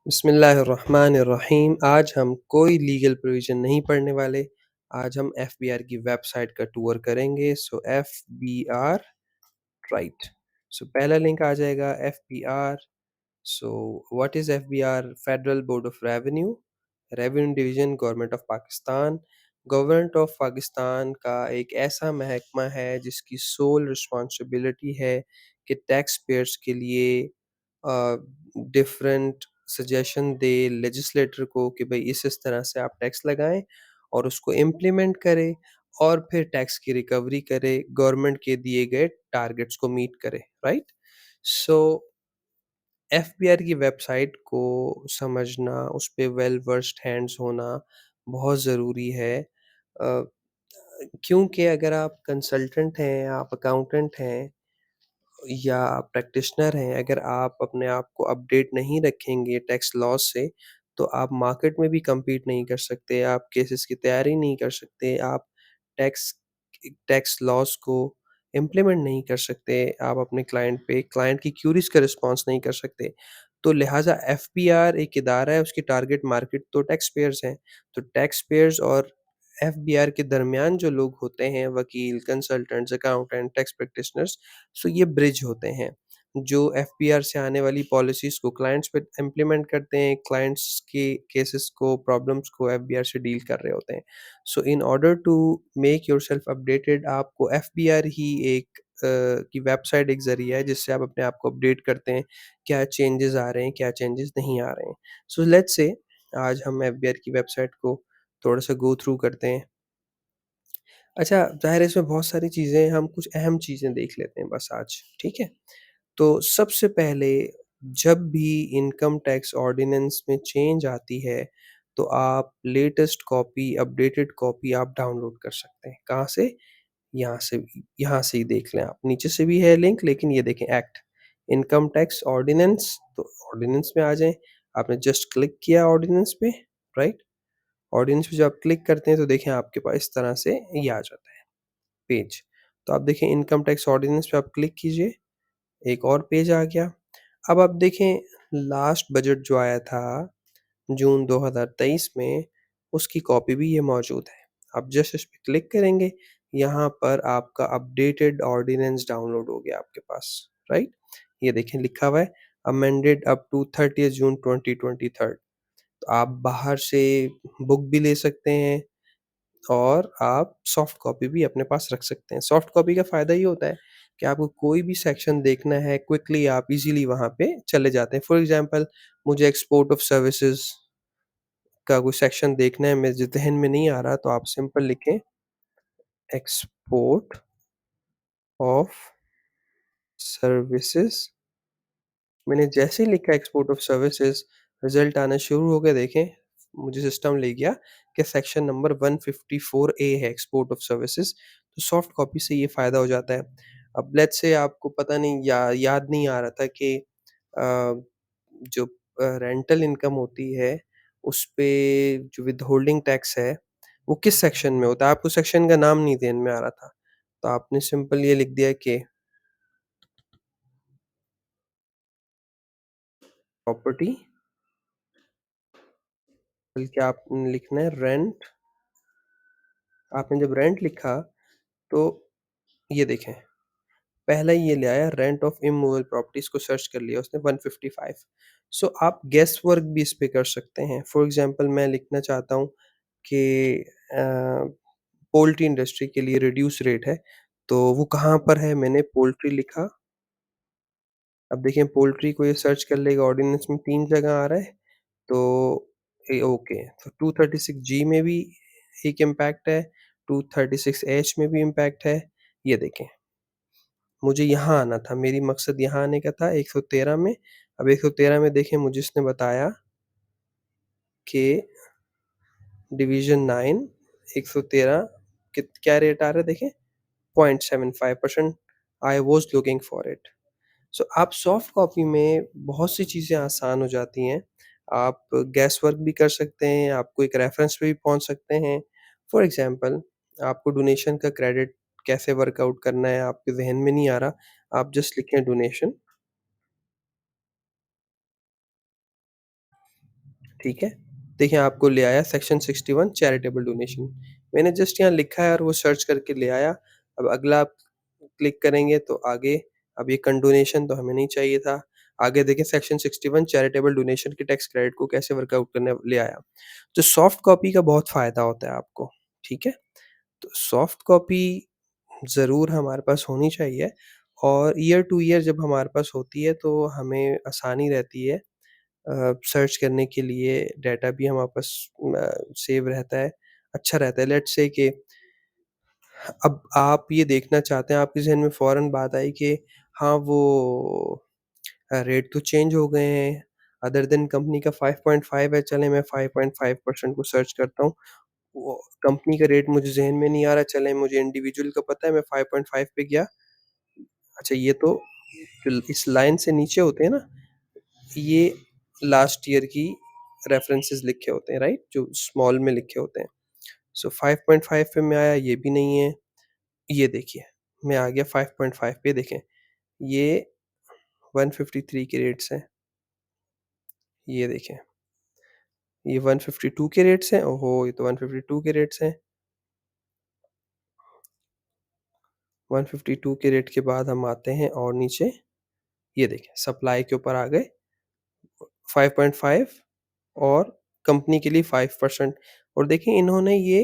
बिस्मिल्लाहिर्रहमानिर्रहीम। आज हम कोई लीगल प्रोविज़न नहीं पढ़ने वाले। आज हम एफबीआर की वेबसाइट का टूर करेंगे। सो एफबीआर राइट। सो पहला लिंक आ जाएगा FBR. So what is FBR? Federal board of revenue, revenue division, government of Pakistan. Government of Pakistan का एक ऐसा महकमा है जिसकी सोल रिस्पॉन्सिबिलिटी है कि टैक्स पेयर्स के लिए डिफरेंट सजेशन दे लेजिस्लेटर को कि भाई इस तरह से आप टैक्स लगाएं और उसको इम्प्लीमेंट करें और फिर टैक्स की रिकवरी करे, गवर्नमेंट के दिए गए टारगेट्स को मीट करे। राइट। सो एफबीआर की वेबसाइट को समझना, उस पे वेल वर्स्ड हैंड्स होना बहुत ज़रूरी है। अ, क्योंकि अगर आप कंसल्टेंट हैं, आप अकाउंटेंट हैं या प्रैक्टिशनर हैं, अगर आप अपने आप को अपडेट नहीं रखेंगे टैक्स लॉज़ से, तो आप मार्केट में भी कम्पीट नहीं कर सकते, आप केसेस की तैयारी नहीं कर सकते, आप टैक्स टैक्स लॉज़ को इम्प्लीमेंट नहीं कर सकते, आप अपने क्लाइंट की क्यूरीज़ का रिस्पॉन्स नहीं कर सकते। तो लिहाज़ा एफबीआर एक इदारा है, उसकी टारगेट मार्केट तो टैक्स पेयर्स हैं। तो टैक्स पेयर्स और एफबीआर के दरमियान जो लोग होते हैं, वकील, कंसल्टेंट्स, अकाउंटेंट, टैक्स प्रैक्टिशनर्स, सो ये ब्रिज होते हैं, जो एफबीआर से आने वाली पॉलिसीज़ को क्लाइंट्स पे इम्प्लीमेंट करते हैं, क्लाइंट्स के केसेस को, प्रॉब्लम्स को एफबीआर से डील कर रहे होते हैं। So in order to make yourself updated, आपको एफबीआर ही की वेबसाइट एक ज़रिया है जिससे आप अपने आप को अपडेट करते हैं, क्या चेंजेज़ आ रहे हैं, क्या चेंजेज़ नहीं आ रहे हैं। सो लेट्स से आज हम एफबीआर की वेबसाइट को थोड़ा-सा गो थ्रू करते हैं। अच्छा, ज़ाहिर है इसमें बहुत सारी चीज़ें हैं, हम कुछ अहम चीज़ें देख लेते हैं बस आज, ठीक है? तो सबसे पहले, जब भी इनकम टैक्स ऑर्डिनेंस में चेंज आती है, तो आप लेटेस्ट कॉपी, अपडेटेड कॉपी आप डाउनलोड कर सकते हैं। कहाँ से? यहाँ से ही देख लें आप। नीचे से भी है लिंक, लेकिन ये देखें एक्ट, इनकम टैक्स ऑर्डिनेंस, तो ऑर्डिनेंस में आ जाएँ। आपने जस्ट क्लिक किया ऑर्डिनेंस पे, राइट? ऑडियंस पे जब आप क्लिक करते हैं तो देखें आपके पास इस तरह से ये आ जाता है पेज। तो आप देखें इनकम टैक्स ऑर्डिनेंस पे आप क्लिक कीजिए, एक और पेज आ गया। अब आप देखें लास्ट बजट जो आया था जून 2023 में, उसकी कॉपी भी ये मौजूद है। आप जस्ट इस पे क्लिक करेंगे, यहाँ पर आपका अपडेटेड ऑर्डिनेंस डाउनलोड हो गया आपके पास, राइट? ये देखें लिखा हुआ है अमेंडेड अप टू 30th जून 2023। तो आप बाहर से बुक भी ले सकते हैं और आप सॉफ्ट कॉपी भी अपने पास रख सकते हैं। सॉफ्ट कॉपी का फ़ायदा ये होता है कि आपको कोई भी सेक्शन देखना है, क्विकली आप इज़िली वहाँ पे चले जाते हैं। फॉर एग्ज़ाम्पल, मुझे एक्सपोर्ट ऑफ सर्विसेज़ का कोई सेक्शन देखना है, मेरे ज़हन में नहीं आ रहा, तो आप सिंपल लिखें एक्सपोर्ट ऑफ सर्विसेज़। मैंने जैसे ही लिखा एक्सपोर्ट ऑफ सर्विसेज़, रिज़ल्ट आना शुरू हो गए देखें, मुझे सिस्टम ले गया कि सेक्शन नंबर 154 ए है एक्सपोर्ट ऑफ सर्विसेज़, तो सॉफ्ट कॉपी से ये फ़ायदा हो जाता है। अब लेट्स से आपको पता नहीं या याद नहीं आ रहा था कि जो रेंटल इनकम होती है, उसपे जो विथहोल्डिंग टैक्स है, वो किस सेक्शन में होता है? आपको सेक्शन का नाम नहीं ध्यान में आ रहा था, तो आपने सिंपल ये लिख दिया कि प्रॉपर्टी, बल्कि आपने लिखना है रेंट। आपने जब रेंट लिखा तो ये देखें, पहला ही ये ले आया रेंट ऑफ इमूवेबल प्रॉपर्टीज को सर्च कर लिया उसने 155। सो आप गेस वर्क भी इस पे कर सकते हैं। फॉर एग्जांपल मैं लिखना चाहता हूँ कि पोल्ट्री इंडस्ट्री के लिए रिड्यूस रेट है, तो वो कहाँ पर है? मैंने पोल्ट्री लिखा। अब देखें पोल्ट्री को ये सर्च कर लेगा, ऑर्डिनेंस में 3 जगह आ रहा है। तो ओके, तो 236 जी में भी एक इम्पैक्ट है, 236 एच में भी इम्पैक्ट है। ये देखें, मुझे यहाँ आना था, मेरी मकसद यहाँ आने का था 113 में। अब 113 में देखें मुझे इसने बताया कि डिवीज़न 9 113 कित क्या रेट आ रहा है देखें, 0.75%। I was looking for it. So आप सॉफ्ट कॉपी में बहुत सी चीज़ें आसान हो जाती हैं। आप गैस वर्क भी कर सकते हैं, आपको एक रेफ़रेंस पे भी पहुँच सकते हैं। फॉर एग्ज़ाम्पल, आपको डोनेशन का क्रेडिट कैसे वर्कआउट करना है, आपके ज़हन में नहीं आ रहा, आप जस्ट लिखें डोनेशन। ठीक है? देखिए आपको ले आया सेक्शन 61 चैरिटेबल डोनेशन। मैंने जस्ट यहाँ लिखा है और वो सर्च करके ले आया। अब अगला आप क्लिक करेंगे तो आगे अब ये कंडोनेशन तो हमें नहीं चाहिए था। आगे देखिए सेक्शन 61 चैरिटेबल डोनेशन के टैक्स क्रेडिट को कैसे वर्कआउट करने ले आया। तो सॉफ्ट कॉपी का बहुत फ़ायदा होता है आपको, ठीक है? तो सॉफ्ट कॉपी ज़रूर हमारे पास होनी चाहिए और ईयर टू ईयर जब हमारे पास होती है तो हमें आसानी रहती है सर्च करने के लिए डाटा भी हमारे पास सेव रहता है, अच्छा रहता है। लेट्स से कि अब आप ये देखना चाहते हैं, आपके ज़हन में फ़ौरन बात आई कि हाँ, वो रेट तो चेंज हो गए हैं, अदर देन कंपनी का 5.5 है, चलें मैं 5.5% को सर्च करता हूँ। वो कंपनी का रेट मुझे ज़हन में नहीं आ रहा, चलें मुझे इंडिविजुअल का पता है, मैं 5.5 पे गया। अच्छा ये तो इस लाइन से नीचे होते हैं ना, ये लास्ट ईयर की रेफरेंसेस लिखे होते हैं, राइट? जो स्मॉल में लिखे होते हैं। सो 5.5 पे मैं आया, ये भी नहीं है। ये देखिए, मैं आ गया 5.5 पे देखें, ये 153 के रेट्स हैं। ये देखें, ये 152 के रेट्स हैं। ओहो! ये तो 152 के रेट्स हैं। 152 के रेट के बाद हम आते हैं और नीचे ये देखें, सप्लाई के ऊपर आ गए 5.5 और कंपनी के लिए 5% और देखिए इन्होंने ये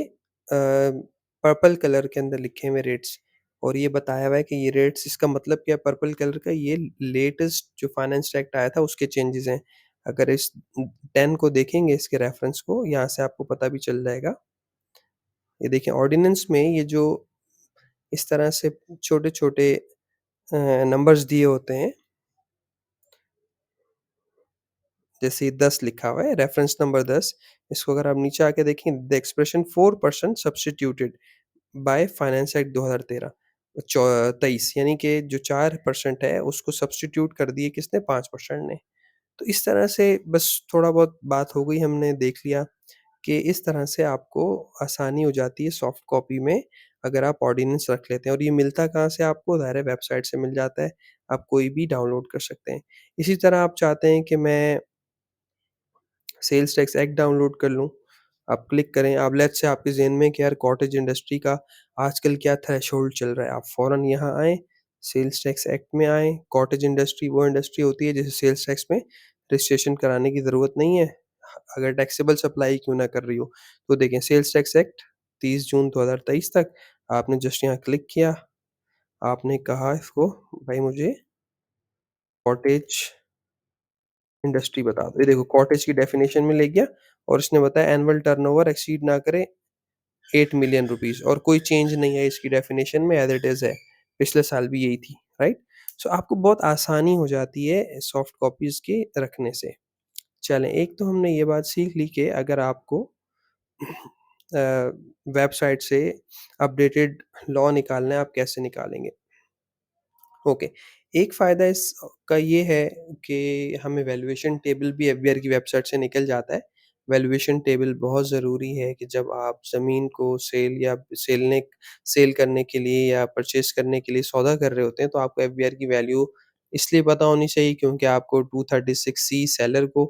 पर्पल कलर के अंदर लिखे हुए रेट्स और ये बताया हुआ है कि ये रेट्स इसका मतलब क्या है पर्पल कलर का ये लेटेस्ट जो फाइनेंस एक्ट आया था उसके चेंजेस हैं। अगर इस 10 को देखेंगे इसके रेफरेंस को यहाँ से आपको पता भी चल जाएगा। ये देखिए ऑर्डिनेंस में ये जो इस तरह से छोटे-छोटे नंबर्स दिए होते हैं जैसे 10 लिखा हुआ है रेफरेंस नंबर 10 इसको अगर आप नीचे आके देखें the expression 4% substituted by finance act 2013 चौ 23 यानी कि जो 4% है उसको सब्स्टिट्यूट कर दिए किसने 5% ने। तो इस तरह से बस थोड़ा बहुत बात हो गई हमने देख लिया कि इस तरह से आपको आसानी हो जाती है सॉफ्ट कॉपी में अगर आप ऑर्डिनेंस रख लेते हैं और ये मिलता कहाँ से आपको ज़ाहिर है वेबसाइट से मिल जाता है। आप कोई भी डाउनलोड कर सकते हैं। इसी तरह आप चाहते हैं कि मैं सेल्स टैक्स एक्ट डाउनलोड कर लूँ। आप क्लिक करें, अब लेट्स से आपके ज़हन में कि यार कॉटेज इंडस्ट्री का आजकल क्या थ्रेशोल्ड चल रहा है, आप फ़ौरन यहाँ आएँ, सेल्स टैक्स एक्ट में आएँ, कॉटेज इंडस्ट्री वो इंडस्ट्री होती है जिसे सेल्स टैक्स में रजिस्ट्रेशन कराने की ज़रूरत नहीं है, अगर टैक्सेबल सप्लाई क्यों ना कर रही हो। तो देखें सेल्स टैक्स एक्ट 30 जून 2023 तक आपने जस्ट यहाँ क्लिक किया, आपने कहा इसको भाई मुझे कॉटेज इंडस्ट्री बता दो। ये देखो कॉटेज की डेफिनिशन में ले गया और इसने बताया एनुअल टर्नओवर एक्सीड ना करे 8 मिलियन रुपीज़ और कोई चेंज नहीं है इसकी डेफिनिशन में एज़ इट इज़ है। पिछले साल भी यही थी, राइट? सो आपको बहुत आसानी हो जाती है सॉफ्ट कॉपीज़ के रखने से। चलें एक तो हमने ये बात सीख ली कि अगर आपको वेबसाइट से अपडेटेड लॉ निकालना है, आप कैसे निकालेंगे? ओके। एक फ़ायदा इस का ये है कि हमें वैल्यूएशन टेबल भी एफबीआर की वेबसाइट से निकल जाता है। वैल्यूएशन टेबल बहुत ज़रूरी है कि जब आप ज़मीन को सेल करने के लिए या परचेज़ करने के लिए सौदा कर रहे होते हैं, तो आपको एफबीआर की वैल्यू इसलिए पता होनी चाहिए क्योंकि आपको 236 सी सेलर को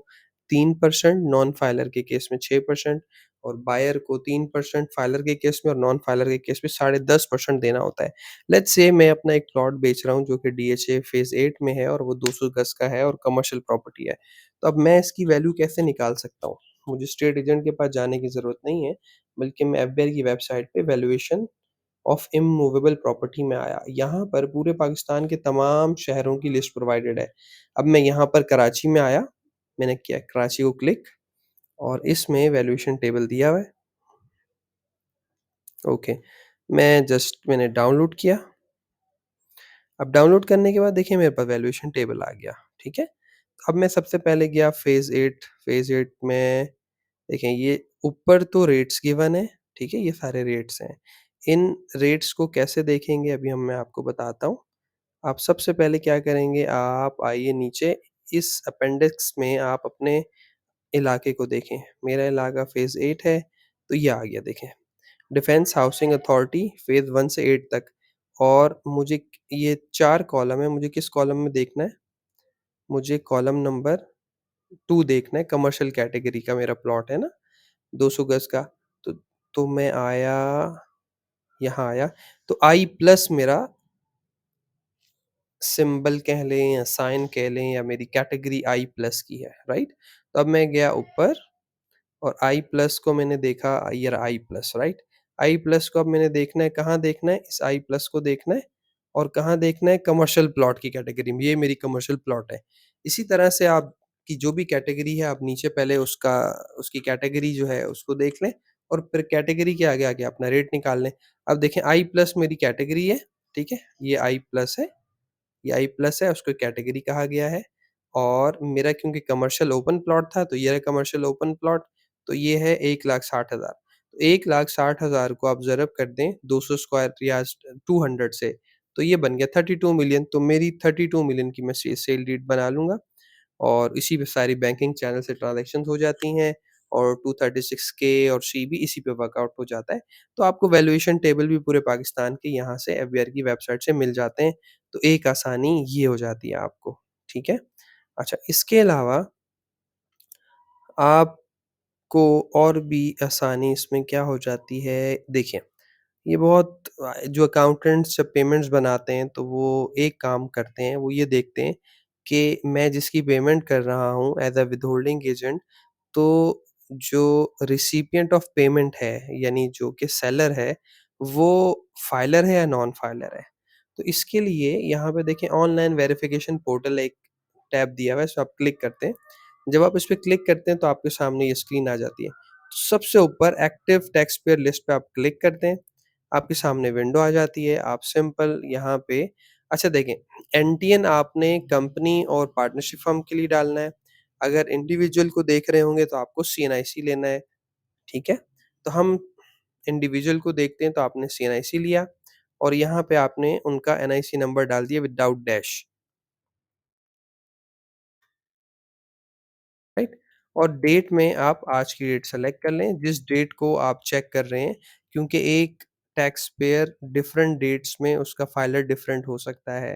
3% नॉन फाइलर के केस में 6% और बायर को 3% फाइलर के केस में और नॉन फाइलर के केस में 10.5% देना होता है। लेट्स से मैं अपना एक प्लॉट बेच रहा हूँ जो कि डीएचए फेज़ 8 में है और वो 200 गज़ का है और कमर्शियल प्रॉपर्टी है। तो अब मैं इसकी वैल्यू कैसे निकाल सकता हूँ? मुझे एस्टेट एजेंट के पास जाने की ज़रूरत नहीं है, बल्कि मैं एफबीआर की वेबसाइट पे वैल्यूएशन ऑफ इमूवेबल प्रॉपर्टी में आया। यहाँ पर पूरे पाकिस्तान के तमाम शहरों की लिस्ट प्रोवाइडेड है। अब मैं यहाँ पर कराची में आया, मैंने किया कराची को क्लिक और इसमें वैल्यूएशन टेबल दिया हुआ है। ओके, मैंने डाउनलोड किया। अब डाउनलोड करने के बाद देखिए मेरे पास वैल्यूएशन टेबल आ गया, ठीक है? अब मैं सबसे पहले गया फ़ेज़ 8 में देखें ये ऊपर तो रेट्स गिवन है, ठीक है? ये सारे रेट्स हैं। इन रेट्स को कैसे देखेंगे अभी मैं आपको बताता हूँ। आप सबसे पहले क्या करेंगे, आप आइए नीचे इस अपेंडिक्स में आप अपने इलाके को देखें। मेरा इलाका फ़ेज़ 8 है, तो ये आ गया देखें। डिफेंस हाउसिंग अथॉरिटी फ़ेज़ 1 से 8 तक और मुझे ये 4 कॉलम है, मुझे किस कॉलम में देखना है? मुझे कॉलम नंबर 2 देखना है, कमर्शियल कैटेगरी का मेरा प्लॉट है ना, 200 गज़ का। तो तो मैं आया, यहाँ आया, तो आई प्लस मेरा सिंबल कह लें या साइन कह लें या मेरी कैटेगरी आई प्लस की है, राइट? तो अब मैं गया ऊपर और आई प्लस को मैंने देखा, ये रहा आई प्लस, राइट? आई प्लस को अब मैंने देखना है, कहाँ देखना है? इस आई प्लस को देखना है और कहाँ देखना है? कमर्शियल प्लॉट की कैटेगरी में, ये मेरी कमर्शियल प्लॉट है। इसी तरह से आपकी जो भी कैटेगरी है, आप नीचे पहले उसकी कैटेगरी जो है उसको देख लें और फिर कैटेगरी के आगे-आगे अपना रेट निकाल लें। अब देखें, आई प्लस मेरी कैटेगरी है, ठीक है? ये आई प्लस है, ये आई प्लस है, उसको कैटेगरी कहा गया है और मेरा क्योंकि कमर्शियल ओपन प्लॉट था, तो ये रहा कमर्शियल ओपन प्लॉट, तो ये है 1,60,000। तो 1,60,000 को आप ज़रब कर दें 200 स्क्वायर या 200 से, तो ये बन गया 32 मिलियन। तो मेरी 32 मिलियन की मैं सेल डीड बना लूँगा और इसी पे सारी बैंकिंग चैनल से ट्रांज़ैक्शंस हो जाती हैं और 236 के और सी भी इसी पे वर्कआउट हो जाता है। तो आपको वैल्यूएशन टेबल भी पूरे पाकिस्तान के यहाँ से एफबीआर की वेबसाइट से मिल जाते हैं। तो एक आसानी ये हो जाती है आपको, ठीक है? अच्छा, इसके अलावा आपको और भी आसानी इसमें क्या हो जाती है, देखिए, ये बहुत जो अकाउंटेंट्स जब पेमेंट्स बनाते हैं, तो वो एक काम करते हैं, वो ये देखते हैं कि मैं जिसकी पेमेंट कर रहा हूँ एज़ अ विथहोल्डिंग एजेंट, तो जो रिसिपिएंट ऑफ पेमेंट है, यानी जो कि सेलर है, वो फाइलर है या नॉन फाइलर है। तो इसके लिए यहाँ पे देखें, ऑनलाइन वेरिफिकेशन पोर्टल एक टैब दिया हुआ है, इस पे आप क्लिक करते हैं। जब आप इस पे क्लिक करते हैं, तो आपके सामने ये स्क्रीन आ जाती है। तो सबसे ऊपर एक्टिव टैक्स पेयर लिस्ट पे आप क्लिक करते हैं, आपके सामने विंडो आ जाती है। आप सिंपल यहाँ पे, अच्छा देखें, एनटीएन आपने कंपनी और पार्टनरशिप फर्म के लिए डालना है। अगर इंडिविजुअल को देख रहे होंगे तो आपको सीएनआईसी लेना है, ठीक है? तो हम इंडिविजुअल को देखते हैं, तो आपने सीएनआईसी लिया और यहाँ पे आपने उनका एनआईसी नंबर डाल दिया विदाउट डैश, राइट? और डेट में आप आज की डेट सेलेक्ट कर लें, जिस डेट को आप चेक कर रहे हैं, क्योंकि एक टैक्स पेयर डिफरेंट डेट्स में उसका फाइलर डिफरेंट हो सकता है।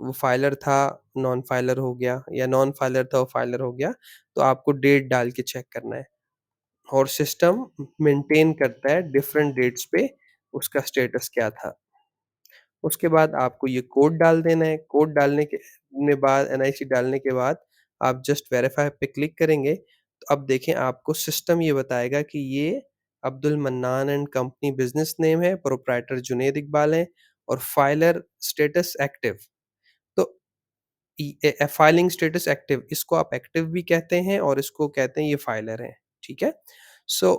वो फाइलर था, नॉन फाइलर हो गया या नॉन फाइलर था, वो फाइलर हो गया, तो आपको डेट डाल के चेक करना है। और सिस्टम मेंटेन करता है डिफरेंट डेट्स पे उसका स्टेटस क्या था। उसके बाद आपको ये कोड डाल देना है, कोड डालने के ने बाद एनआईसी डालने के बाद आप जस्ट वेरीफाई पे क्लिक करेंगे, तो अब देखें, आपको सिस्टम ये बताएगा कि ये Abdul mannan and company business name है, प्रोप्राइटर जुनैद इकबाल हैं और फाइलर स्टेटस एक्टिव। तो फाइलिंग स्टेटस एक्टिव, इसको आप एक्टिव भी कहते हैं और इसको कहते हैं ये फाइलर हैं, ठीक है? सो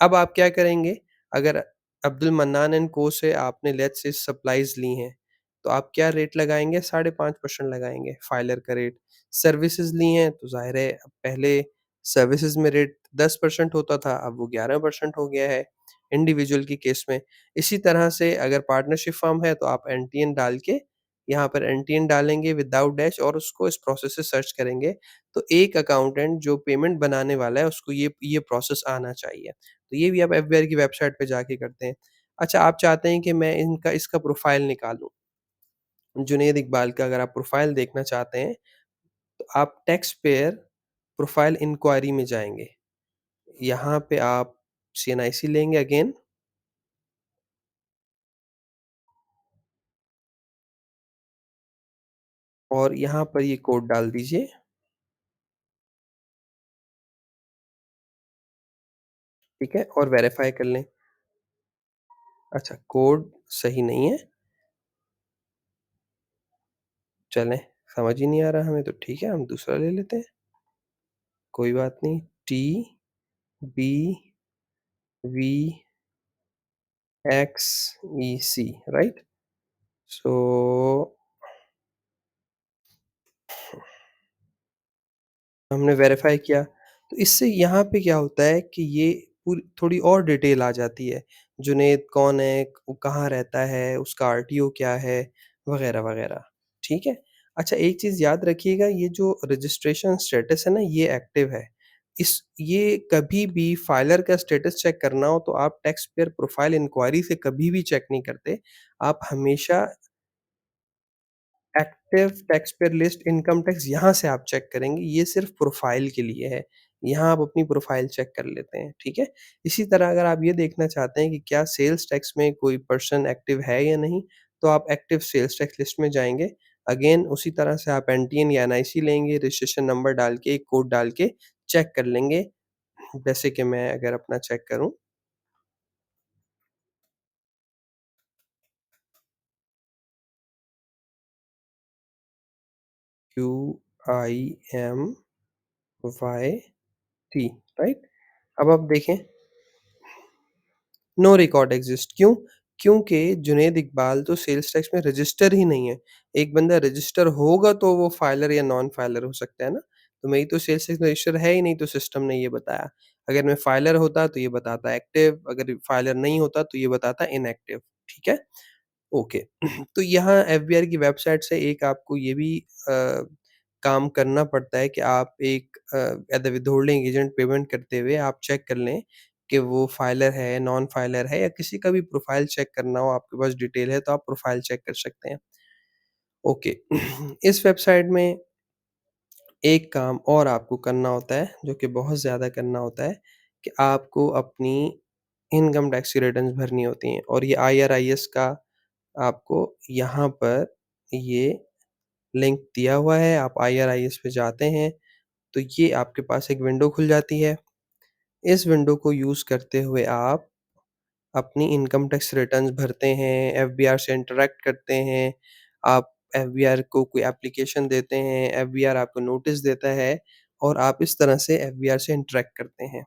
अब आप क्या करेंगे, अगर अब्दुल मन्नान एंड को से आपने लेट्स से सप्लाइज़ ली हैं, तो आप क्या रेट लगाएँगे? 5.5% लगाएँगे, फाइलर का रेट। सर्विसेज़ ली हैं, तो ज़ाहिर है, अब पहले सर्विसेज़ में रेट 10% होता था, अब वो 11% हो गया है, इंडिविजुअल के केस में। इसी तरह से अगर पार्टनरशिप फर्म है, तो आप एनटीएन डाल के यहाँ पर एनटीएन डालेंगे विदाउट डैश और उसको इस प्रोसेस से सर्च करेंगे, तो एक अकाउंटेंट जो पेमेंट बनाने वाला है उसको ये प्रोसेस आना चाहिए। तो ये भी आप एफबीआई की वेबसाइट पे जाके करते हैं। अच्छा, आप चाहते हैं कि मैं इनका इसका प्रोफाइल निकालूँ, जुनैद इकबाल का अगर आप प्रोफाइल देखना चाहते हैं, तो आप टैक्स पेयर प्रोफाइल इंक्वायरी में जाएँगे। यहाँ पे आप सीएनआईसी लेंगे अगेन और यहाँ पर ये कोड डाल दीजिए, ठीक है? और वेरीफाई कर लें। अच्छा, कोड सही नहीं है, चलें, समझ ही नहीं आ रहा हमें, तो ठीक है, हम दूसरा ले लेते हैं, कोई बात नहीं। TBVXEC, right? सो हमने वेरीफ़ाई किया, तो इससे यहाँ पे क्या होता है कि ये पूरी थोड़ी और डिटेल आ जाती है। जुनैद कौन है, वो कहाँ रहता है, उसका आरटीओ क्या है, वग़ैरह-वग़ैरह, ठीक है? अच्छा, एक चीज़ याद रखिएगा, ये जो रजिस्ट्रेशन स्टेटस है ना, ये एक्टिव है। ये कभी भी फाइलर का स्टेटस चेक करना हो, तो आप टैक्स पेयर प्रोफाइल इंक्वायरी से कभी भी चेक नहीं करते। आप हमेशा active tax payer list income tax यहाँ से आप चेक करेंगे, ये सिर्फ़ प्रोफ़ाइल के लिए है। यहाँ आप अपनी प्रोफ़ाइल चेक कर लेते हैं, ठीक है? इसी तरह अगर आप ये देखना चाहते हैं कि क्या सेल्स टैक्स में कोई पर्सन एक्टिव है या नहीं, तो आप एक्टिव सेल्स टैक्स लिस्ट में जाएँगे। अगेन उसी तरह से आप एनटीएन या एनआईसी लेंगे, रजिस्ट्रेशन नंबर डाल के, एक कोड डाल के चेक कर लेंगे। जैसे कि मैं अगर अपना चेक करूँ, QIMYT, राइट? अब आप देखें, नो रिकॉर्ड एक्सिस्ट क्यों? क्योंकि जुनैद इकबाल तो सेल्स टैक्स में रजिस्टर ही नहीं है। एक बंदा रजिस्टर होगा तो वो फाइलर या नॉन फाइलर हो सकता है ना? तो मेरी तो सेल्स टैक्स में रजिस्टर है ही नहीं, तो सिस्टम ने ये बताया। अगर मैं फाइलर होता तो ये बताता एक्टिव, अगर फाइलर नहीं होता तो ये बताता इनएक्टिव, ठीक है? ओके। तो यहाँ एफबीआर की वेबसाइट से एक आपको ये भी काम करना पड़ता है कि आप एक एज़ अ विथहोल्डिंग एजेंट पेमेंट करते हुए आप चेक कर लें कि वो फाइलर है, नॉन फाइलर है, या किसी का भी प्रोफाइल चेक करना हो, आपके पास डिटेल है तो आप प्रोफाइल चेक कर सकते हैं। ओके। इस वेबसाइट में एक काम और आपको करना होता है, जो कि बहुत ज़्यादा करना होता है, कि आपको अपनी इनकम टैक्स की रिटर्न्स भरनी होती हैं, और ये आईआरआईएस का आपको यहाँ पर ये लिंक दिया हुआ है। आप आईआरआईएस पे जाते हैं, तो ये आपके पास एक विंडो खुल जाती है। इस विंडो को यूज़ करते हुए आप अपनी इनकम टैक्स रिटर्न्स भरते हैं, एफबीआर से इंटरैक्ट करते हैं, आप एफबीआर को कोई एप्लीकेशन देते हैं, एफबीआर आपको नोटिस देता है, और आप इस तरह से एफबीआर से इंटरैक्ट करते हैं।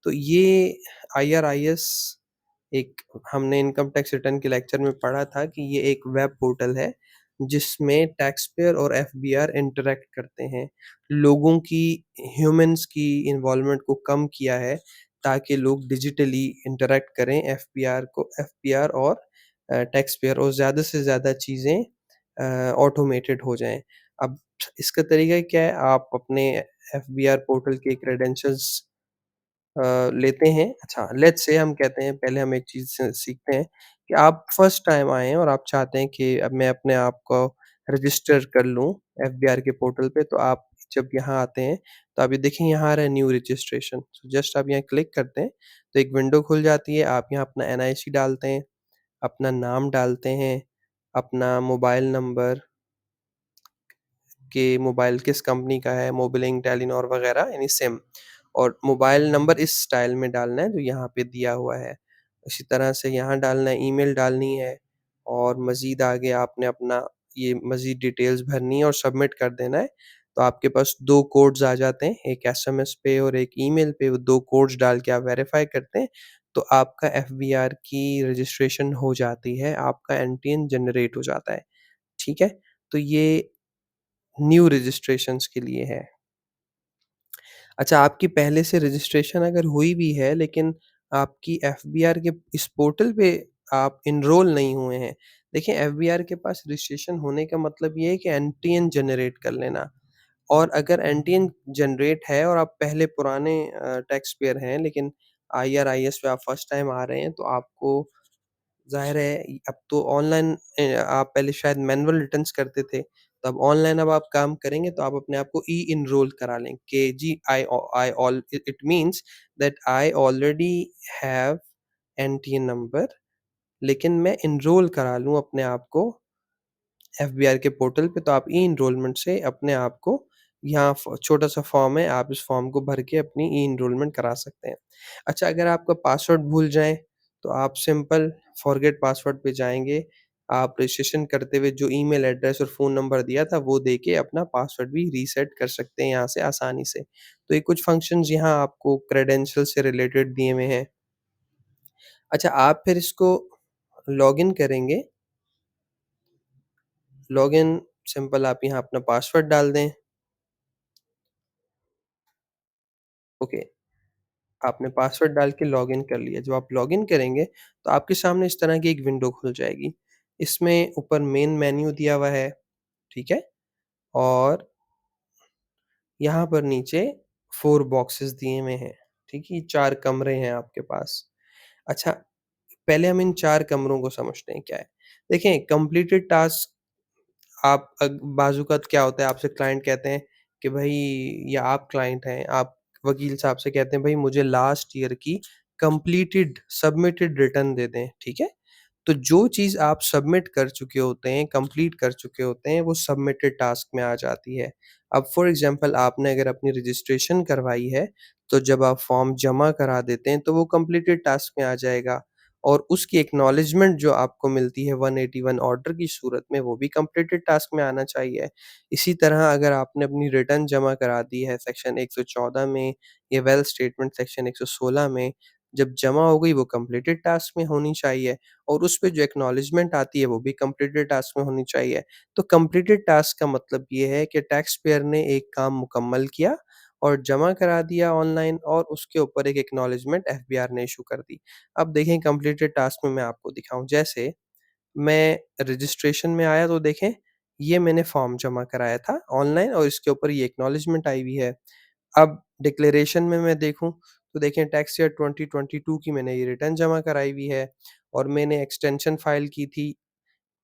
तो ये आईआरआईएस एक, हमने इनकम टैक्स रिटर्न के लेक्चर में पढ़ा था कि ये एक वेब पोर्टल है, जिसमें टैक्स पेयर और एफबीआर इंटरैक्ट करते हैं। लोगों की, ह्यूमन्स की इन्वॉल्वमेंट को कम किया है, ताकि लोग डिजिटली इंटरैक्ट करें एफपीआर और टैक्स पेयर, और ज़्यादा से ज़्यादा चीज़ें ऑटोमेटेड हो जाएँ। अब इसका तरीका क्या है, आप अपने एफबीआर पोर्टल के क्रेडेंशियल्स लेते हैं। अच्छा, लेट्स से हम कहते हैं, पहले हम एक चीज़ स सीखते हैं कि आप फर्स्ट टाइम आए हैं और आप चाहते हैं कि अब मैं अपने आप को रजिस्टर कर लूँ एफबीआर के पोर्टल पे, तो आप जब यहाँ आते हैं, तो आप ये देखें, यहाँ आ रहा है न्यू रजिस्ट्रेशन। सो जस्ट आप यहाँ क्लिक करते हैं, तो एक विंडो खुल जाती है। आप यहाँ अपना एनआईसी डालते हैं, अपना नाम डालते हैं, अपना मोबाइल नंबर, कि मोबाइल किस कंपनी का है, मोबिलिंग, टेलीनॉर वगैरह, यानी सिम, और मोबाइल नंबर इस स्टाइल में डालना है जो यहाँ पे दिया हुआ है। इसी तरह से यहाँ डालना है, ईमेल डालनी है, और मज़ीद आगे आपने अपना ये मज़ीद डिटेल्स भरनी है और सबमिट कर देना है। तो आपके पास 2 कोड्स आ जाते हैं, एक एसएमएस पे और एक ईमेल पे। वो 2 कोड्स डाल के आप वेरीफ़ाई करते हैं, तो आपका एफबीआर की रजिस्ट्रेशन हो जाती है, आपका एनटीएन जनरेट हो जाता है, ठीक है? तो ये न्यू रजिस्ट्रेशंस के लिए है। अच्छा, आपकी पहले से रजिस्ट्रेशन अगर हुई भी है, लेकिन आपकी एफबीआर के इस पोर्टल पे आप एनरोल नहीं हुए हैं। देखिए, एफबीआर के पास रजिस्ट्रेशन होने का मतलब ये है कि एनटीएन जनरेट कर लेना, और अगर एनटीएन जनरेट है और आप पहले पुराने टैक्स पेयर हैं, लेकिन आईआरआईएस पे आप फर्स्ट टाइम आ रहे हैं, तो आपको ज़ाहिर है, अब तो ऑनलाइन, आप पहले शायद मैनुअल रिटर्न्स करते थे, तो अब ऑनलाइन अब आप काम करेंगे, तो आप अपने आप को ई-एनरोल करा लें, कि जी, I all it means that I already have NTN number, लेकिन मैं एनरोल करा लूँ अपने आप को एफबीआर के पोर्टल पे, तो आप ई-एनरोलमेंट से अपने आप को, यहाँ छोटा-सा फॉर्म है, आप इस फॉर्म को भर के अपनी ई-एनरोलमेंट करा सकते हैं। अच्छा, अगर आपका पासवर्ड भूल जाएँ, तो आप सिंपल फॉरगेट पासवर्ड पे जाएँगे, आप रजिस्ट्रेशन करते हुए जो ईमेल एड्रेस और फ़ोन नंबर दिया था, वो देके अपना पासवर्ड भी रीसेट कर सकते हैं यहाँ से आसानी से। तो ये कुछ फंक्शंस यहाँ आपको क्रेडेंशियल से रिलेटेड दिए हुए हैं। अच्छा, आप फिर इसको लॉगिन करेंगे, लॉगिन सिंपल आप यहाँ अपना पासवर्ड डाल दें, ओके। आपने पासवर्ड डाल के लॉगिन कर लिया। जब आप लॉगिन करेंगे, तो आपके सामने इस तरह की एक विंडो खुल जाएगी। इसमें ऊपर मेन मेन्यू दिया हुआ है, ठीक है? और यहाँ पर नीचे 4 बॉक्सेस दिए हुए हैं, ठीक है? ये 4 कमरे हैं आपके पास। अच्छा, पहले हम इन 4 कमरों को समझते हैं क्या है। देखें, कंप्लीटेड टास्क आप बाज़-औक़ात क्या होता है आपसे क्लाइंट कहते हैं कि भई या आप क्लाइंट हैं, आप वकील साहब से कहते हैं भई मुझे लास्ट ईयर की कंप्लीटेड सबमिटेड रिटर्न दे दें, ठीक है? तो जो चीज़ आप सबमिट कर चुके होते हैं, कंप्लीट कर चुके होते हैं, वो सबमिटेड टास्क में आ जाती है। अब फॉर एग्ज़ाम्पल आपने अगर अपनी रजिस्ट्रेशन करवाई है, तो जब आप फॉर्म जमा करा देते हैं, तो वो कंप्लीटेड टास्क में आ जाएगा और उसकी एक्नॉलेजमेंट जो आपको मिलती है 181 ऑर्डर की सूरत में, वो भी कंप्लीटेड टास्क में आना चाहिए। इसी तरह अगर आपने अपनी रिटर्न जमा करा दी है सेक्शन 114 में या वेल्थ स्टेटमेंट सेक्शन 116 में, जब जमा हो गई वो कंप्लीटेड टास्क में होनी चाहिए और उस पे जो एक्नॉलेजमेंट आती है वो भी कंप्लीटेड टास्क में होनी चाहिए। तो कंप्लीटेड टास्क का मतलब ये है कि टैक्स पेयर ने एक काम मुकम्मल किया और जमा करा दिया ऑनलाइन और उसके ऊपर एक एक्नॉलेजमेंट एफबीआर ने इश्यू कर दी। अब देखें कंप्लीटेड टास्क में मैं आपको दिखाऊँ, जैसे मैं रजिस्ट्रेशन में आया तो देखें, ये मैंने फॉर्म जमा कराया था ऑनलाइन और इसके ऊपर ये एक्नॉलेजमेंट आई हुई है। अब डिक्लेरेशन में मैं देखूँ, तो देखें टैक्स ईयर 2022 की मैंने ये रिटर्न जमा कराई हुई है और मैंने एक्सटेंशन फाइल की थी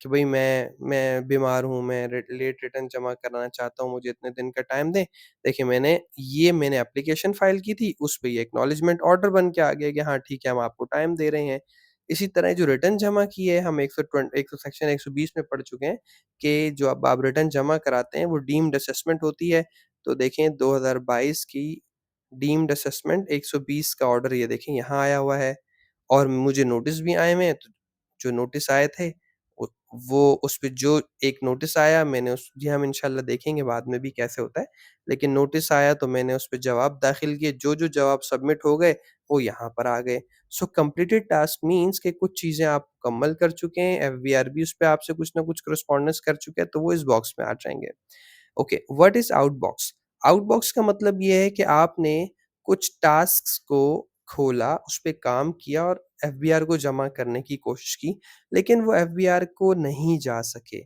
कि भई मैं बीमार हूँ, मैं लेट रिटर्न जमा कराना चाहता हूँ, मुझे इतने दिन का टाइम दें। देखिए मैंने एप्लीकेशन फाइल की थी, उस पे ये एक्नॉलेजमेंट ऑर्डर बन के आ गया कि हाँ, ठीक है, हम आपको टाइम दे रहे हैं। इसी तरह जो रिटर्न जमा की है, हम 100 सेक्शन 120 में पढ़ चुके हैं कि जो अब आप रिटर्न जमा कराते हैं, वो डीम्ड असेसमेंट होती है। तो देखें 2022 की डीम्ड असेसमेंट 120 का ऑर्डर ये देखें यहाँ आया हुआ है और मुझे नोटिस भी आए हुए हैं। तो जो नोटिस आए थे उ वो उस पे जो एक नोटिस आया मैंने उस जी हम इंशाल्लाह देखेंगे बाद में भी कैसे होता है। लेकिन नोटिस आया तो मैंने उस पे जवाब दाखिल किए, जो-जो जवाब सबमिट हो गए, वो यहाँ पर आ गए। सो कंप्लीटेड टास्क मीन्स कि कुछ चीज़ें आप मुकम्मल कर चुके हैं, एफबीआर भी उस पे आपसे कुछ न कुछ कॉरेस्पॉन्डेंस कर चुका है, तो वो इस बॉक्स में आ जाएँगे। Okay, what is outbox? Outbox का मतलब ये है कि आपने कुछ टास्क्स को खोला, उस पे काम किया और एफबीआर को जमा करने की कोशिश की, लेकिन वो एफबीआर को नहीं जा सके।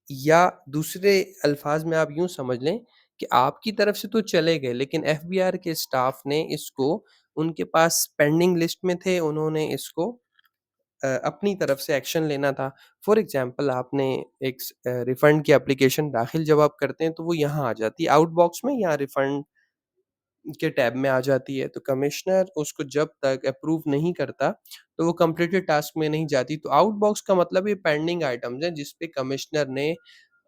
या दूसरे अल्फाज़ में आप यूँ समझ लें कि आपकी तरफ से तो चले गए, लेकिन एफबीआर के स्टाफ ने इसको उनके पास पेंडिंग लिस्ट में थे, उन्होंने इसको अपनी तरफ से एक्शन लेना था। फॉर एग्ज़ाम्पल आपने एक रिफंड की एप्लीकेशन दाखिल जब आप करते हैं, तो वो यहाँ आ जाती है आउटबॉक्स में या रिफंड के टैब में आ जाती है। तो कमिश्नर उसको जब तक अप्रूव नहीं करता, तो वो कंप्लीटेड टास्क में नहीं जाती। तो आउटबॉक्स का मतलब ये पेंडिंग आइटम्स हैं, जिस पे कमिश्नर ने,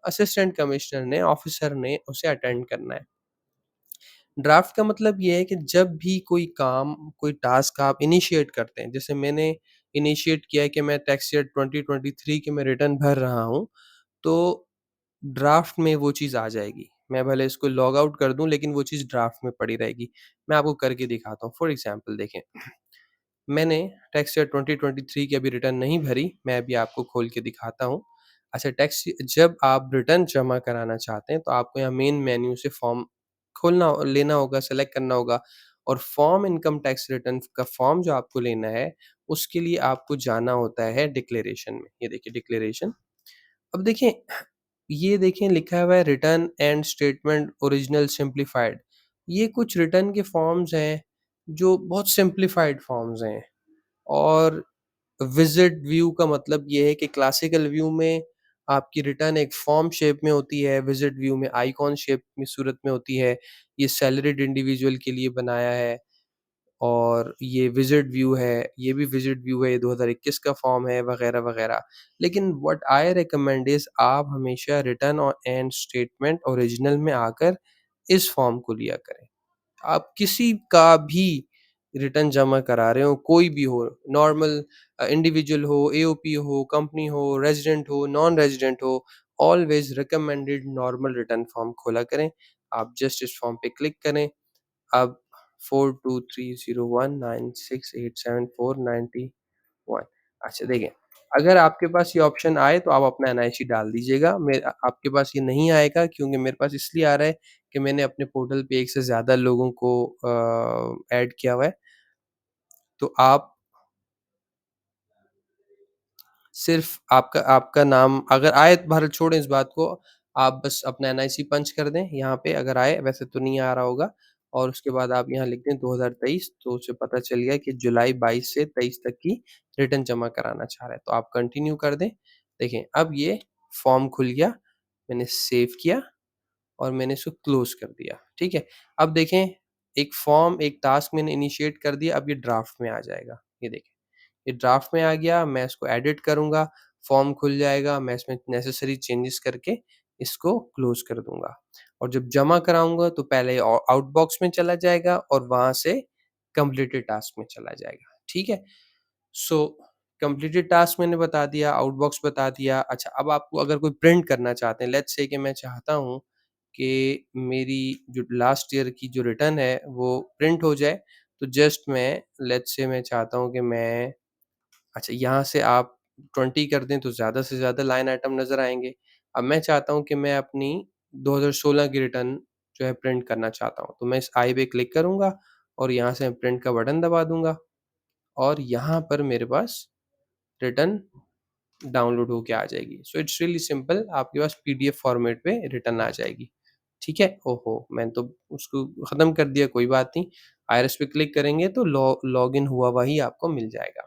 असिस्टेंट कमिश्नर ने, ऑफिसर ने उसे अटेंड करना है। ड्राफ्ट का मतलब ये है कि जब भी कोई काम, कोई टास्क आप इनिशिएट करते हैं, जैसे मैंने इनिशिएट किया है कि मैं टैक्स ईयर 2023 की मैं रिटर्न भर रहा हूँ, तो ड्राफ्ट में वो चीज़ आ जाएगी। मैं भले इसको लॉग आउट कर दूँ, लेकिन वो चीज़ ड्राफ्ट में पड़ी रहेगी। मैं आपको करके दिखाता हूँ। फॉर एग्ज़ाम्पल देखें, मैंने टैक्स ईयर 2023 की अभी रिटर्न नहीं भरी, मैं अभी आपको खोल के दिखाता हूँ। अच्छा, टैक्स जब आप रिटर्न जमा कराना चाहते हैं, तो आपको यहाँ मेन मेन्यू से फॉर्म लेना होगा, सेलेक्ट करना होगा और फॉर्म इनकम टैक्स रिटर्न का फॉर्म जो आपको लेना है, उसके लिए आपको जाना होता है डिक्लेरेशन में। ये देखिए डिक्लेरेशन। अब देखें, ये देखें लिखा हुआ है return and statement original simplified. ये कुछ रिटर्न के फॉर्म्स हैं, जो बहुत सिम्प्लीफाइड फॉर्म्स हैं। और विज़िट व्यू का मतलब ये है कि क्लासिकल व्यू में आपकी रिटर्न एक फॉर्म शेप में होती है, विज़िट व्यू में आइकॉन शेप में सूरत में होती है। ये सैलरीड इंडिविजुअल के लिए बनाया है और ये विज़िट व्यू है, ये भी विज़िट व्यू है, ये 2021 का फॉर्म है वग़ैरह, वग़ैरह। लेकिन व्हाट आई रिकमेंड इज़ आप हमेशा रिटर्न एंड स्टेटमेंट ओरिजिनल में आकर इस फॉर्म को लिया करें। आप किसी का भी रिटर्न जमा करा रहे हो, कोई भी हो, नॉर्मल इंडिविजुअल हो, एओपी हो, कंपनी हो, रेज़िडेंट हो, नॉन रेज़िडेंट हो, always recommended normal return form खोला करें। आप जस्ट इस फॉर्म पे क्लिक करें। अब 423019687491। अच्छा देखिए, अगर आपके पास ये ऑप्शन आए तो आप अपना एनआईसी डाल दीजिएगा। आपके पास ये नहीं आएगा क्योंकि मेरे पास इसलिए आ रहा है कि मैंने अपने पोर्टल पे एक से ज़्यादा लोगों को ऐड किया हुआ है। तो आप सिर्फ़ आपका आपका नाम अगर आए, भारत छोड़ें इस बात को, आप बस अपना एनआईसी पंच कर दें यहाँ पे अगर आए, वैसे तो नहीं आ रहा होगा और उसके बाद आप यहाँ लिख दें 2023, तो उसे पता चल गया कि जुलाई 22 से 23 तक की रिटर्न जमा कराना चाह रहा है, तो आप कंटिन्यू कर दें। देखें, अब ये फॉर्म खुल गया, मैंने सेव किया और मैंने इसको क्लोज़ कर दिया, ठीक है? अब देखें एक फॉर्म, एक टास्क मैंने इनिशिएट कर दिया, अब ये ड्राफ्ट में आ जाएगा, ये देखें। ये ड्राफ्ट में आ गया, मैं इसको एडिट करूँगा, फॉर्म खुल जाएगा, मैं इसमें नेसेसरी चेंजेस करके इसको क्लोज़ कर दूँगा और जब जमा कराऊँगा तो पहले आउटबॉक्स में चला जाएगा और वहाँ से कंप्लीटेड टास्क में चला जाएगा, ठीक है? सो कंप्लीटेड टास्क मैंने बता दिया, आउटबॉक्स बता दिया। अच्छा, अब आपको अगर कोई प्रिंट करना चाहते हैं, लेट्स से कि मैं चाहता हूँ कि मेरी जो लास्ट ईयर की जो रिटर्न है, वो प्रिंट हो जाए, तो जस्ट मैं लेट्स से मैं चाहता हूँ कि मैं अच्छा, यहाँ से आप 20 कर दें तो ज़्यादा से ज़्यादा लाइन आइटम नज़र आएँगे। अब मैं चाहता हूँ कि मैं अपनी 2016 की रिटर्न जो है प्रिंट करना चाहता हूँ, तो मैं इस आई पे क्लिक करूँगा और यहाँ से मैं प्रिंट का बटन दबा दूँगा और यहाँ पर मेरे पास रिटर्न डाउनलोड होके आ जाएगी। सो इट्स रियली सिंपल, आपके पास पीडीएफ फॉर्मेट में रिटर्न आ जाएगी। ठीक है? ओहो! मैंने तो उसको ख़त्म कर दिया, कोई बात नहीं। आईआरएस पे क्लिक करेंगे तो लॉगिन हुआ हुआ ही आपको मिल जाएगा।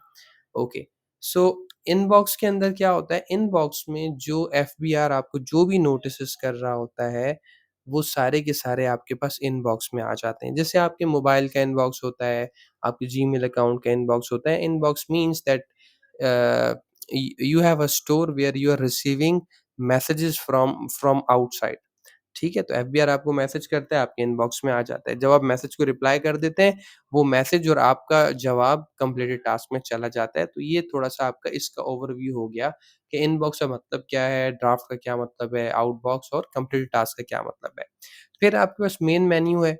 ओके, सो इनबॉक्स के अंदर क्या होता है, इनबॉक्स में जो एफबीआर आपको जो भी नोटिसेस कर रहा होता है, वो सारे के सारे आपके पास इनबॉक्स में आ जाते हैं। जैसे आपके मोबाइल का इनबॉक्स होता है, आपके जीमेल अकाउंट का इनबॉक्स होता है। Inbox means that uh, you have a store where you are receiving messages from outside. ठीक है? तो एफबीआर आपको मैसेज करता है, आपके इनबॉक्स में आ जाता है। जब आप मैसेज को रिप्लाई कर देते हैं, वो मैसेज और आपका जवाब कंप्लीटेड टास्क में चला जाता है। तो ये थोड़ा-सा आपका इसका ओवरव्यू हो गया कि इनबॉक्स का मतलब क्या है, ड्राफ्ट का क्या मतलब है, आउटबॉक्स और कंप्लीटेड टास्क का क्या मतलब है। फिर आपके पास मेन मेन्यू है।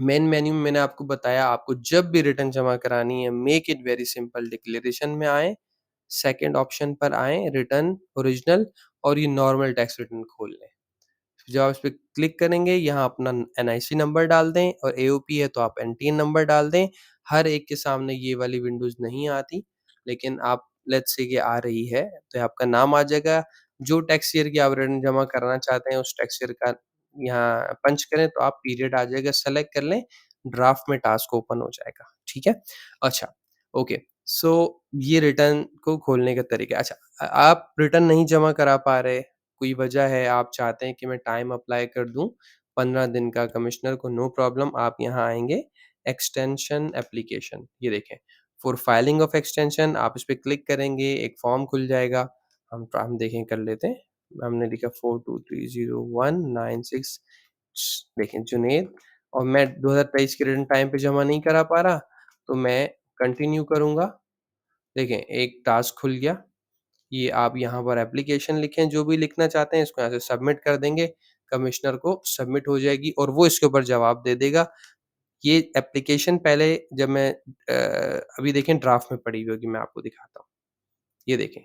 मेन मेन्यू में मैंने आपको बताया, आपको जब भी रिटर्न जमा करानी है, make it very simple, declaration में आएँ, सेकंड ऑप्शन पर आएँ, रिटर्न ओरिजिनल और ये नॉर्मल टैक्स रिटर्न खोल लें। जब आप इस पे क्लिक करेंगे, यहाँ अपना एनआईसी नंबर डाल दें और एओपी है तो आप एनटीएन नंबर डाल दें। हर एक के सामने ये वाली विंडोज़ नहीं आती, लेकिन आप लेट्स से कि आ रही है, तो आपका नाम आ जाएगा। जो टैक्स ईयर की आप रिटर्न जमा करना चाहते हैं, उस टैक्स ईयर का यहाँ पंच करें तो आप पीरियड आ जाएगा, सेलेक्ट कर लें, ड्राफ्ट में टास्क ओपन हो जाएगा, ठीक है? अच्छा, ओके, सो ये रिटर्न को खोलने का तरीका है। अच्छा, आप रिटर्न नहीं जमा करा पा रहे, कोई वजह है, आप चाहते हैं कि मैं टाइम अप्लाई कर दूँ 15 दिन का कमिश्नर को, नो प्रॉब्लम, आप यहाँ आएँगे, एक्सटेंशन एप्लीकेशन, ये देखें, फॉर फाइलिंग ऑफ एक्सटेंशन आप इस पे क्लिक करेंगे, एक फॉर्म खुल जाएगा, हम देखें कर लेते हैं, हमने लिखा 42301966 देखें जुनैद और मैं 2023 के रिटर्न टाइम पे जमा नहीं करा पा रहा, तो मैं कंटिन्यू करूँगा, देखें एक टास्क खुल गया, ये आप यहाँ पर एप्लीकेशन लिखें, जो भी लिखना चाहते हैं इसको यहाँ से सबमिट कर देंगे, कमिश्नर को सबमिट हो जाएगी और वो इसके ऊपर जवाब दे देगा। ये एप्लीकेशन पहले जब मैं अभी देखें ड्राफ्ट में पड़ी हुई होगी, मैं आपको दिखाता हूँ। ये देखें,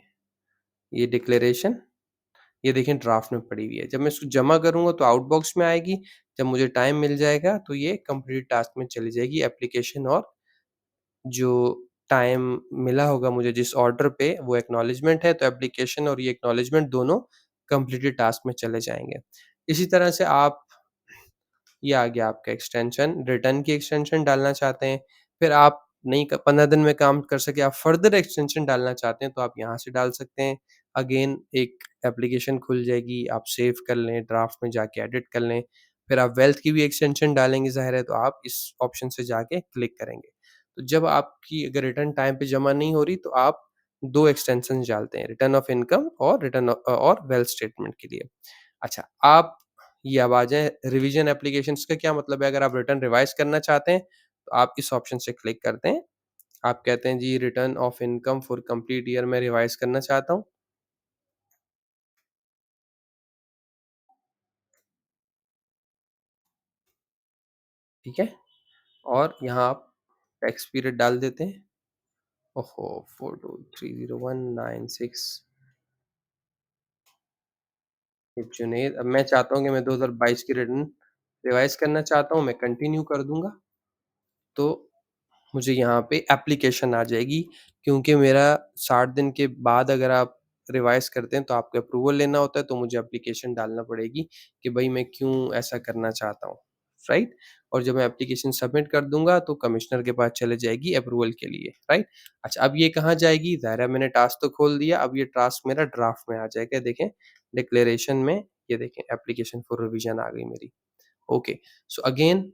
ये डिक्लेरेशन, ये देखें ड्राफ्ट में पड़ी हुई है। जब मैं इसको जमा करूँगा तो आउटबॉक्स में आएगी, जब मुझे टाइम मिल जाएगा तो ये कंप्लीट टास्क में चली जाएगी एप्लीकेशन और जो टाइम मिला होगा मुझे जिस ऑर्डर पे वो एक्नॉलेजमेंट है, तो एप्लीकेशन और ये एक्नॉलेजमेंट दोनों कंप्लीटेड टास्क में चले जाएँगे। इसी तरह से आप ये आ गया आपका एक्सटेंशन, रिटर्न की एक्सटेंशन डालना चाहते हैं, फिर आप नहीं क 15 दिन में काम कर सके, आप फर्दर एक्सटेंशन डालना चाहते हैं, तो आप यहाँ से डाल सकते हैं। अगेन एक एप्लीकेशन खुल जाएगी, आप सेव कर लें, ड्राफ्ट में जाके एडिट कर लें, फिर आप वेल्थ की भी एक्सटेंशन डालेंगे ज़ाहिर है, तो आप इस ऑप्शन से जाके क्लिक करेंगे। तो जब आपकी अगर रिटर्न टाइम पे जमा नहीं हो रही, तो आप 2 एक्सटेंशंस डालते हैं, रिटर्न ऑफ इनकम और और वेल्थ स्टेटमेंट के लिए। अच्छा, आप ये अब आ जाएँ रिवीजन एप्लीकेशंस का क्या मतलब है, अगर आप रिटर्न रिवाइज़ करना चाहते हैं, तो आप इस ऑप्शन से क्लिक करते हैं। आप कहते हैं जी return of income for complete year मैं रिवाइज़ करना चाहता हूँ, ठीक है? और यहाँ आप टैक्स पीरियड डाल देते हैं। ओहो! 42301966 ये जुनैद, अब मैं चाहता हूँ कि मैं 2022 की रिटर्न रिवाइज़ करना चाहता हूँ, मैं कंटिन्यू कर दूँगा। तो मुझे यहाँ पे एप्लीकेशन आ जाएगी, क्योंकि मेरा 60 दिन के बाद अगर आप रिवाइज़ करते हैं तो आपको अप्रूवल लेना होता है, तो मुझे एप्लीकेशन डालना पड़ेगी कि भई मैं क्यों ऐसा करना चाहता हूँ, राइट? और जब मैं एप्लीकेशन सबमिट कर दूँगा तो कमिश्नर के पास चले जाएगी अप्रूवल के लिए, राइट? अच्छा, अब ये कहाँ जाएगी? ज़ाहिर है मैंने टास्क तो खोल दिया, अब ये टास्क मेरा ड्राफ्ट में आ जाएगा, देखें डिक्लेरेशन में, ये देखें एप्लीकेशन फॉर रिवीजन आ गई मेरी। Okay, so again